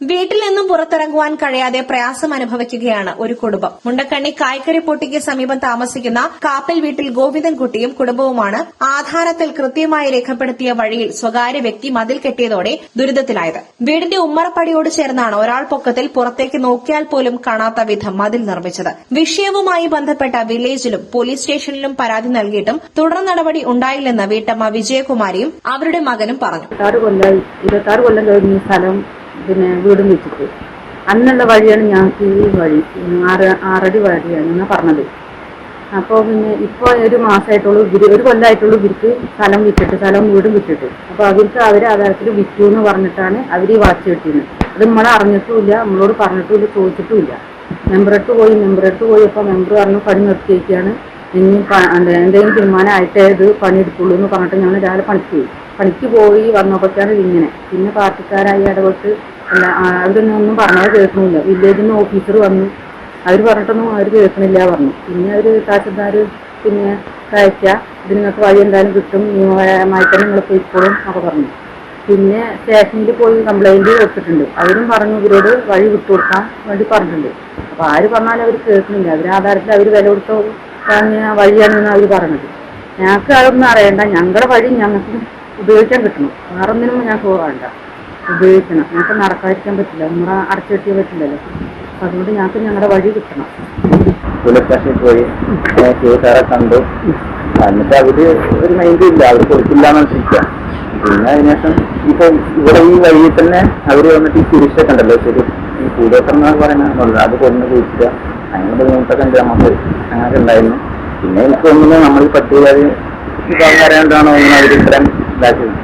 വീട്ടിൽ നിന്നും പുറത്തിറങ്ങുവാൻ കഴിയാതെ പ്രയാസം അനുഭവിക്കുകയാണ് ഒരു കുടുംബം. മുണ്ടക്കണ്ണി കായ്ക്കറിപ്പൊട്ടിക്ക് സമീപം താമസിക്കുന്ന കാപ്പൽ വീട്ടിൽ ഗോവിന്ദൻകുട്ടിയും കുടുംബവുമാണ് ആധാരത്തിൽ കൃത്യമായി രേഖപ്പെടുത്തിയ വഴിയിൽ സ്വകാര്യ വ്യക്തി മതിൽ കെട്ടിയതോടെ ദുരിതത്തിലായത്. വീടിന്റെ ഉമ്മറപ്പടിയോട് ചേർന്നാണ് ഒരാൾ പൊക്കത്തിൽ പുറത്തേക്ക് നോക്കിയാൽ പോലും കാണാത്ത വിധം മതിൽ നിർമ്മിച്ചത്. വിഷയവുമായി ബന്ധപ്പെട്ട വില്ലേജിലും പോലീസ് സ്റ്റേഷനിലും പരാതി നൽകിയിട്ടും തുടർ നടപടി ഉണ്ടായില്ലെന്ന് വീട്ടമ്മ വിജയകുമാരിയും അവരുടെ മകനും പറഞ്ഞു. 26 കൊല്ലം കഴിഞ്ഞ സ്ഥലം വീടും വെച്ചിട്ട് അന്നുള്ള വഴിയാണ് ഞങ്ങൾക്ക് ഈ വഴി 6 വഴിയാണ് പറഞ്ഞത്. അപ്പോൾ ഇപ്പോൾ ഒരു മാസമായിട്ടുള്ളൂ, ഒരു കൊല്ലമായിട്ടുള്ളൂ ഇവർക്ക് സ്ഥലം വീടും വിറ്റിട്ട്. അപ്പോൾ അവർക്ക് അവരെ ആധാരത്തിൽ വിറ്റു എന്ന് പറഞ്ഞിട്ടാണ് അവർ ഈ വാച്ച് കിട്ടിയത്. അത് നമ്മളെ അറിഞ്ഞിട്ടുമില്ല, നമ്മളോട് പറഞ്ഞിട്ടുമില്ല, ചോദിച്ചിട്ടുമില്ല. മെമ്പറെടുത്ത് പോയപ്പോൾ മെമ്പർ പറഞ്ഞു പണി നിർത്തിയേക്കാണ്, ഇനി എന്തെങ്കിലും തീരുമാനമായിട്ടേ ഇത് പണിയെടുക്കുള്ളൂ എന്ന് പറഞ്ഞിട്ട് ഞങ്ങൾ രാവിലെ പണിക്ക് പോയി വന്നപ്പോഴാണ് ഇങ്ങനെ. പിന്നെ പാർട്ടിക്കാരായി ഇടപെട്ട് അവരൊന്നും പറഞ്ഞത് കേൾക്കണില്ല. വില്ലേജിൽ നിന്ന് ഓഫീസർ വന്നു, അവർ പറഞ്ഞിട്ടൊന്നും അവർ കേൾക്കണില്ല പറഞ്ഞു. പിന്നെ അവർ തഹസിൽദാർ അയക്കുക, ഇതിനൊക്കെ വഴി എന്തായാലും കിട്ടും, നിയമപരമായി തന്നെ നിങ്ങൾ പോയിക്കോളും ഒക്കെ പറഞ്ഞു. പിന്നെ സ്റ്റേഷനിൽ പോയി കംപ്ലൈൻറ്റ് കൊടുത്തിട്ടുണ്ട്. അവരും പറഞ്ഞു ഇവരോട് വഴി വിട്ടുകൊടുക്കാൻ വേണ്ടി പറഞ്ഞിട്ടുണ്ട്. അപ്പോൾ ആര് പറഞ്ഞാലും അവർ കേൾക്കണില്ല. അവർ ആധാരത്തിൽ അവർ വില കൊടുത്ത വഴിയാണെന്നാണ് അവർ പറഞ്ഞത്. ഞങ്ങൾക്ക് അതൊന്നും അറിയണ്ട, ഞങ്ങളുടെ വഴി ഞങ്ങൾക്ക് ഉപയോഗിക്കാൻ കിട്ടണം, വേറെ ഒന്നിനും ഞങ്ങൾക്ക് വേണ്ട, ഉപയോഗിക്കണം. ഞങ്ങൾക്ക് നടക്കാതിരിക്കാൻ പറ്റില്ല, നമ്മളെ അടച്ചുകെട്ടിയാൻ പറ്റില്ലല്ലോ. അതുകൊണ്ട് ഞങ്ങൾക്ക് ഞങ്ങളുടെ വഴി കിട്ടണം. പോലീസ് സ്റ്റേഷനിൽ പോയി കേസാറെ കണ്ടു. എന്നിട്ട് അവര് ഒരു മൈൻഡ് ഇല്ല, അവർ കൊടുക്കില്ലാന്ന് വെച്ചിരിക്കുക. പിന്നെ അതിനുശേഷം ഇപ്പൊ ഇവിടെ ഈ വഴിയിൽ തന്നെ അവര് വന്നിട്ട് ഈ കുരിശൊക്കെ ഉണ്ടല്ലോ, ശരി ഈ കൂടോത്രം എന്ന് പറയുന്നത് അത് കൊണ്ടു കുഴിക്കുക, അങ്ങനെ ബുദ്ധിമുട്ടൊക്കെ ഉണ്ട് നമുക്ക്. അങ്ങനെയൊക്കെ ഉണ്ടായിരുന്നു. പിന്നെ എനിക്ക് തോന്നുന്നു നമ്മൾ പട്ടികജാതി അറിയാണ്ടാണോ ഇങ്ങനെ അവർ ഇത്രയും ഇതാക്കിയത്.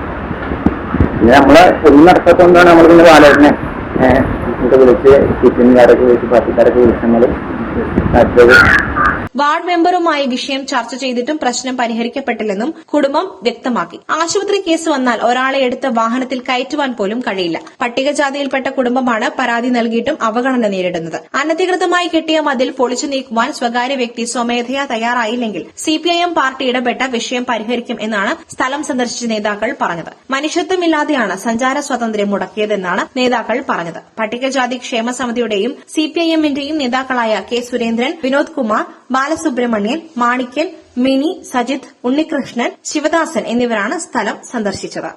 പിന്നെ നമ്മളെ ഒന്നും നടക്കാത്തതുകൊണ്ടാണ് നമ്മൾ പിന്നെ ബാലേട്ടനെ വിളിച്ച് കിച്ചൻകാരൊക്കെ വിളിച്ച് പാർട്ടിക്കാരൊക്കെ വിളിച്ച് നമ്മൾ നടത്തിയത്. വാർഡ് മെമ്പറുമായി വിഷയം ചർച്ച ചെയ്തിട്ടും പ്രശ്നം പരിഹരിക്കപ്പെട്ടില്ലെന്നും കുടുംബം വ്യക്തമാക്കി. ആശുപത്രി കേസ് വന്നാൽ ഒരാളെ എടുത്ത് വാഹനത്തിൽ കയറ്റുവാൻ പോലും കഴിയില്ല. പട്ടികജാതിയിൽപ്പെട്ട കുടുംബമാണ് പരാതി നൽകിയിട്ടും അവഗണന നേരിടുന്നത്. അനധികൃതമായി കെട്ടിയ മതിൽ പൊളിച്ചു നീക്കുവാൻ സ്വകാര്യ വ്യക്തി സ്വമേധയാ തയ്യാറായില്ലെങ്കിൽ സിപിഐഎം പാർട്ടി ഇടപെട്ട വിഷയം പരിഹരിക്കും എന്നാണ് സ്ഥലം സന്ദർശിച്ച നേതാക്കൾ പറഞ്ഞത്. മനുഷ്യത്വമില്ലാതെയാണ് സഞ്ചാര സ്വാതന്ത്ര്യം മുടക്കിയതെന്നാണ് നേതാക്കൾ പറഞ്ഞത്. പട്ടികജാതി ക്ഷേമ സമിതിയുടെയും സിപിഐഎമ്മിന്റെയും നേതാക്കളായ കെ സുരേന്ദ്രൻ, വിനോദ് കുമാർ, ബാലസുബ്രഹ്മണ്യൻ, മാണിക്യൻ, മിനി, സജിത്, ഉണ്ണികൃഷ്ണൻ, ശിവദാസൻ എന്നിവരാണ് സ്ഥലം സന്ദർശിച്ചത്.